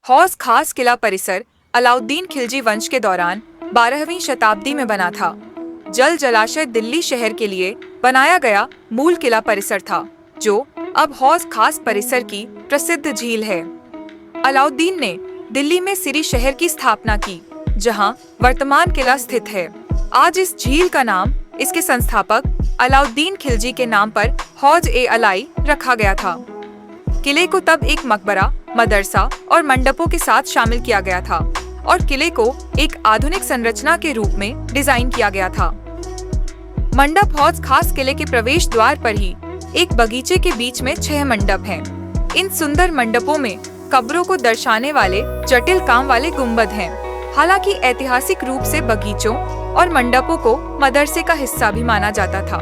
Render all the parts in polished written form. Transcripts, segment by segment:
हौज खास किला परिसर अलाउद्दीन खिलजी वंश के दौरान 12वीं शताब्दी में बना था। जल जलाशय दिल्ली शहर के लिए बनाया गया मूल किला परिसर था, जो अब हौज खास परिसर की प्रसिद्ध झील है। अलाउद्दीन ने दिल्ली में सिरी शहर की स्थापना की, जहां वर्तमान किला स्थित है। आज इस झील का नाम इसके संस्थापक अलाउद्दीन खिलजी के नाम पर हौज-ए-अलाई रखा गया था। किले को तब एक मकबरा, मदरसा और मंडपों के साथ शामिल किया गया था और किले को एक आधुनिक संरचना के रूप में डिजाइन किया गया था। मंडप हौज खास किले के प्रवेश द्वार पर ही एक बगीचे के बीच में 6 मंडप हैं। इन सुंदर मंडपों में कब्रों को दर्शाने वाले जटिल काम वाले गुंबद हैं। हालांकि ऐतिहासिक रूप से बगीचों और मंडपों को मदरसे का हिस्सा भी माना जाता था।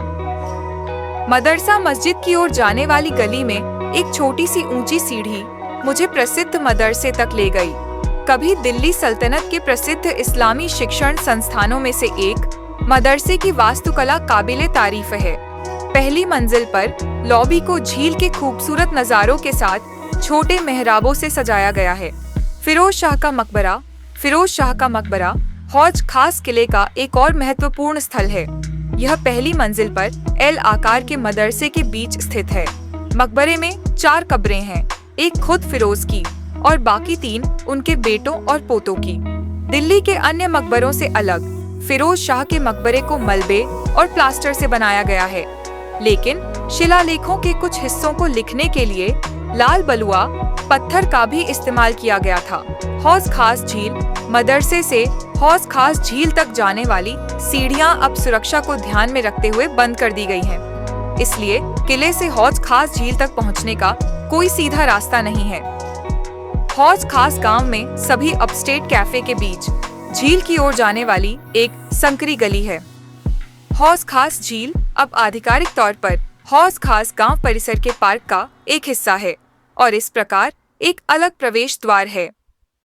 मदरसा मस्जिद की ओर जाने वाली गली में एक छोटी सी ऊंची सीढ़ी मुझे प्रसिद्ध मदरसे तक ले गई। कभी दिल्ली सल्तनत के प्रसिद्ध इस्लामी शिक्षण संस्थानों में से एक मदरसे की वास्तुकला काबिले तारीफ है। पहली मंजिल पर लॉबी को झील के खूबसूरत नज़ारों के साथ छोटे मेहराबों से सजाया गया है। फिरोज शाह का मकबरा हौज खास किले का एक और महत्वपूर्ण स्थल है। यह पहली मंजिल पर एल आकार के मदरसे के बीच स्थित है। मकबरे में 4 कब्रें हैं, एक खुद फिरोज की और बाकी 3 उनके बेटों और पोतों की। दिल्ली के अन्य मकबरों से अलग फिरोज शाह के मकबरे को मलबे और प्लास्टर से बनाया गया है, लेकिन शिलालेखों के कुछ हिस्सों को लिखने के लिए लाल बलुआ पत्थर का भी इस्तेमाल किया गया था। हौज खास झील मदरसे से हौज खास झील तक जाने वाली सीढ़ियां अब सुरक्षा को ध्यान में रखते हुए बंद कर दी गई हैं। इसलिए किले से हौज खास झील तक पहुंचने का कोई सीधा रास्ता नहीं है। हौज खास गांव में सभी अपस्टेट कैफे के बीच झील की ओर जाने वाली एक संकरी गली है। हौज खास झील अब आधिकारिक तौर पर हौज खास गांव परिसर के पार्क का एक हिस्सा है और इस प्रकार एक अलग प्रवेश द्वार है।